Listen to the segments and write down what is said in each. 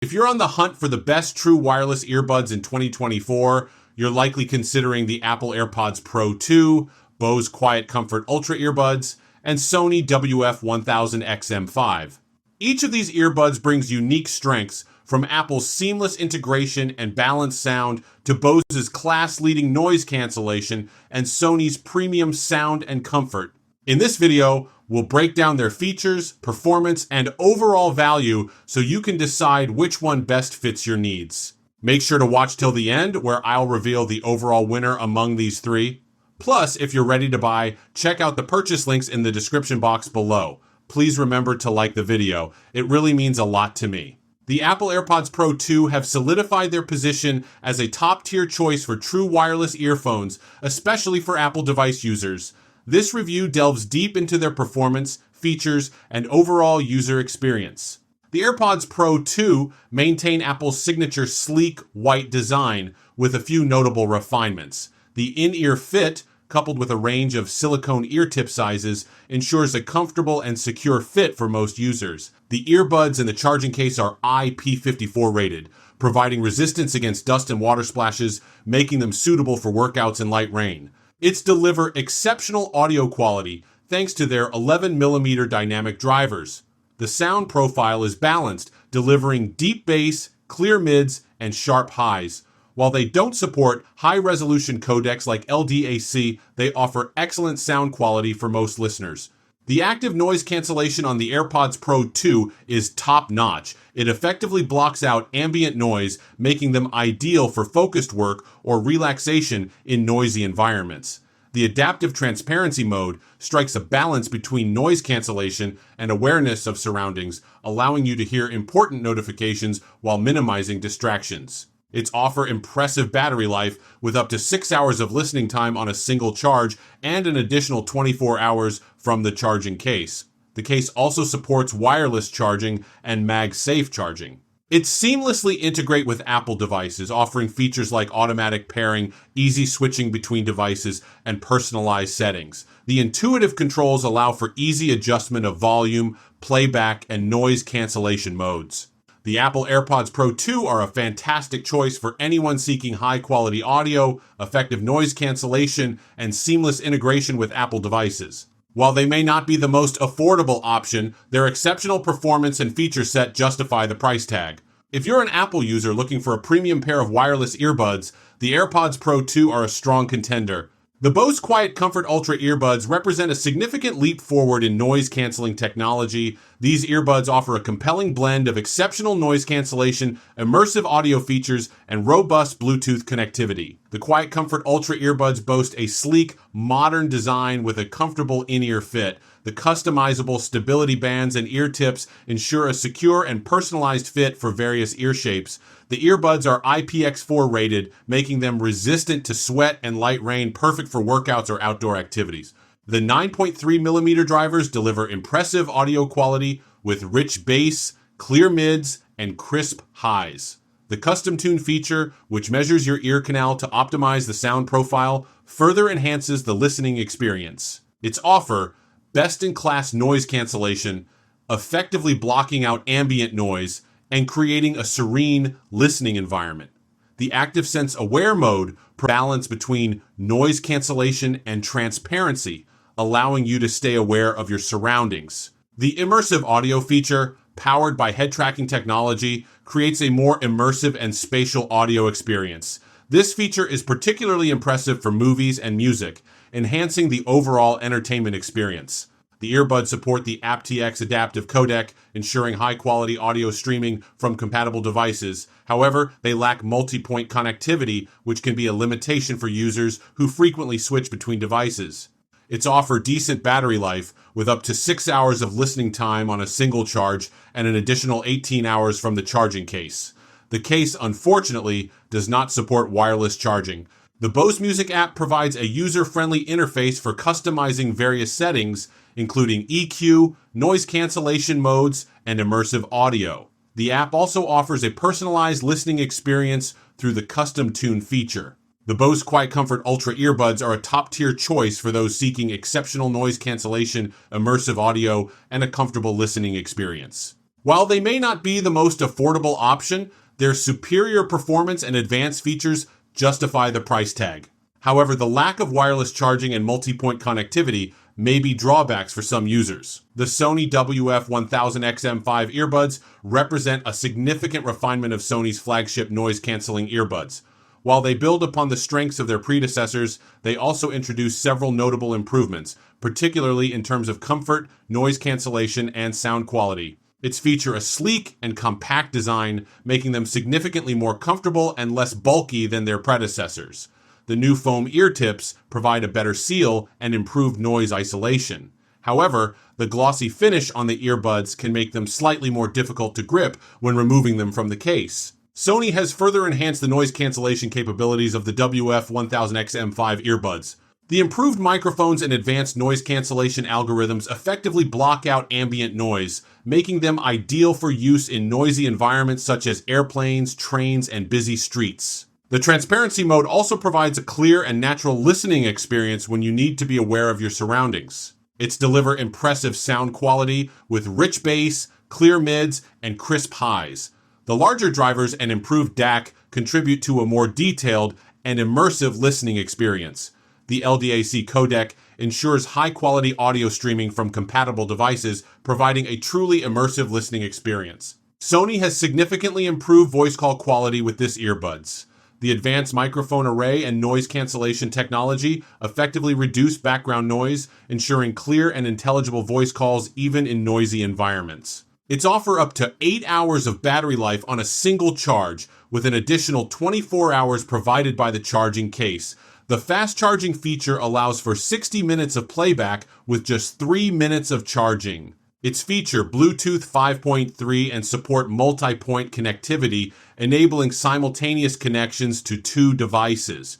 If you're on the hunt for the best true wireless earbuds in 2024, you're likely considering the Apple AirPods Pro 2, Bose QuietComfort Ultra Earbuds, and Sony WF-1000XM5. Each of these earbuds brings unique strengths, from Apple's seamless integration and balanced sound to Bose's class-leading noise cancellation and Sony's premium sound and comfort. In this video, we'll break down their features, performance, and overall value so you can decide which one best fits your needs. Make sure to watch till the end, where I'll reveal the overall winner among these three. Plus, if you're ready to buy, check out the purchase links in the description box below. Please remember to like the video. It really means a lot to me. The Apple AirPods Pro 2 have solidified their position as a top-tier choice for true wireless earphones, especially for Apple device users. This review delves deep into their performance, features, and overall user experience. The AirPods Pro 2 maintain Apple's signature sleek, white design with a few notable refinements. The in-ear fit, coupled with a range of silicone ear tip sizes, ensures a comfortable and secure fit for most users. The earbuds and the charging case are IP54 rated, providing resistance against dust and water splashes, making them suitable for workouts and light rain. It's deliver exceptional audio quality thanks to their 11mm dynamic drivers. The sound profile is balanced, delivering deep bass, clear mids, and sharp highs. While they don't support high-resolution codecs like LDAC, they offer excellent sound quality for most listeners. The active noise cancellation on the AirPods Pro 2 is top-notch. It effectively blocks out ambient noise, making them ideal for focused work or relaxation in noisy environments. The adaptive transparency mode strikes a balance between noise cancellation and awareness of surroundings, allowing you to hear important notifications while minimizing distractions. Its offer impressive battery life with up to 6 hours of listening time on a single charge and an additional 24 hours from the charging case. The case also supports wireless charging and MagSafe charging. It seamlessly integrates with Apple devices, offering features like automatic pairing, easy switching between devices, and personalized settings. The intuitive controls allow for easy adjustment of volume, playback, and noise cancellation modes. The Apple AirPods Pro 2 are a fantastic choice for anyone seeking high-quality audio, effective noise cancellation, and seamless integration with Apple devices. While they may not be the most affordable option, their exceptional performance and feature set justify the price tag. If you're an Apple user looking for a premium pair of wireless earbuds, the AirPods Pro 2 are a strong contender. The Bose QuietComfort Ultra Earbuds represent a significant leap forward in noise-canceling technology. These earbuds offer a compelling blend of exceptional noise cancellation, immersive audio features, and robust Bluetooth connectivity. The QuietComfort Ultra Earbuds boast a sleek, modern design with a comfortable in-ear fit. The customizable stability bands and ear tips ensure a secure and personalized fit for various ear shapes. The earbuds are IPX4 rated, making them resistant to sweat and light rain, perfect for workouts or outdoor activities. The 9.3mm drivers deliver impressive audio quality with rich bass, clear mids, and crisp highs. The custom tune feature, which measures your ear canal to optimize the sound profile, further enhances the listening experience. Its offer, best-in-class noise cancellation, effectively blocking out ambient noise, and creating a serene listening environment. The Active Sense Aware mode balance between noise cancellation and transparency, allowing you to stay aware of your surroundings. The immersive audio feature, powered by head tracking technology, creates a more immersive and spatial audio experience. This feature is particularly impressive for movies and music, enhancing the overall entertainment experience. The earbuds support the aptX adaptive codec, ensuring high-quality audio streaming from compatible devices. However, they lack multi-point connectivity, which can be a limitation for users who frequently switch between devices. Its offer decent battery life, with up to 6 hours of listening time on a single charge and an additional 18 hours from the charging case. The case, unfortunately, does not support wireless charging. The Bose Music app provides a user-friendly interface for customizing various settings, including EQ, noise cancellation modes, and immersive audio. The app also offers a personalized listening experience through the custom tune feature. The Bose QuietComfort Ultra Earbuds are a top-tier choice for those seeking exceptional noise cancellation, immersive audio, and a comfortable listening experience. While they may not be the most affordable option, their superior performance and advanced features justify the price tag. However, the lack of wireless charging and multi-point connectivity may be drawbacks for some users. The Sony WF-1000XM5 earbuds represent a significant refinement of Sony's flagship noise-canceling earbuds. While they build upon the strengths of their predecessors, they also introduce several notable improvements, particularly in terms of comfort, noise cancellation, and sound quality. Its feature a sleek and compact design, making them significantly more comfortable and less bulky than their predecessors. The new foam ear tips provide a better seal and improved noise isolation. However, the glossy finish on the earbuds can make them slightly more difficult to grip when removing them from the case. Sony has further enhanced the noise cancellation capabilities of the WF-1000XM5 earbuds. The improved microphones and advanced noise cancellation algorithms effectively block out ambient noise, making them ideal for use in noisy environments such as airplanes, trains, and busy streets. The transparency mode also provides a clear and natural listening experience when you need to be aware of your surroundings. It's deliver impressive sound quality with rich bass, clear mids, and crisp highs. The larger drivers and improved DAC contribute to a more detailed and immersive listening experience. The LDAC codec ensures high-quality audio streaming from compatible devices, providing a truly immersive listening experience. Sony has significantly improved voice call quality with this earbuds. The advanced microphone array and noise cancellation technology effectively reduce background noise, ensuring clear and intelligible voice calls even in noisy environments. It's offer up to 8 hours of battery life on a single charge, with an additional 24 hours provided by the charging case. The fast charging feature allows for 60 minutes of playback with just 3 minutes of charging. Its feature Bluetooth 5.3 and support multi-point connectivity, enabling simultaneous connections to 2 devices.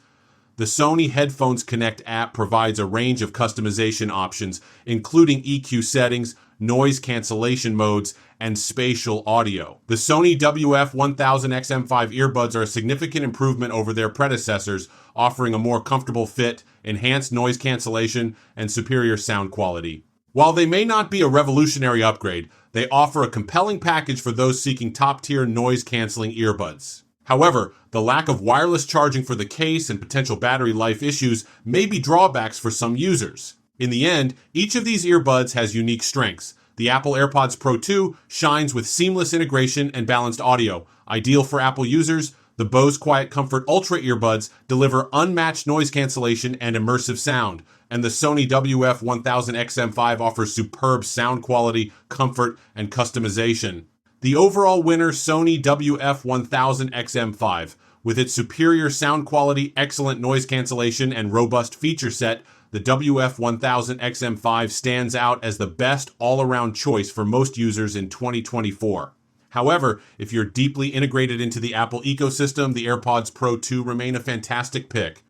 The Sony Headphones Connect app provides a range of customization options, including EQ settings, noise cancellation modes, and spatial audio. The Sony WF-1000XM5 earbuds are a significant improvement over their predecessors, offering a more comfortable fit, enhanced noise cancellation, and superior sound quality. While they may not be a revolutionary upgrade, they offer a compelling package for those seeking top-tier noise-canceling earbuds. However, the lack of wireless charging for the case and potential battery life issues may be drawbacks for some users. In the end, each of these earbuds has unique strengths. The Apple AirPods Pro 2 shines with seamless integration and balanced audio. Ideal for Apple users, the Bose QuietComfort Ultra Earbuds deliver unmatched noise cancellation and immersive sound, and the Sony WF-1000XM5 offers superb sound quality, comfort, and customization. The overall winner, Sony WF-1000XM5. With its superior sound quality, excellent noise cancellation, and robust feature set, the WF-1000XM5 stands out as the best all-around choice for most users in 2024. However, if you're deeply integrated into the Apple ecosystem, the AirPods Pro 2 remain a fantastic pick.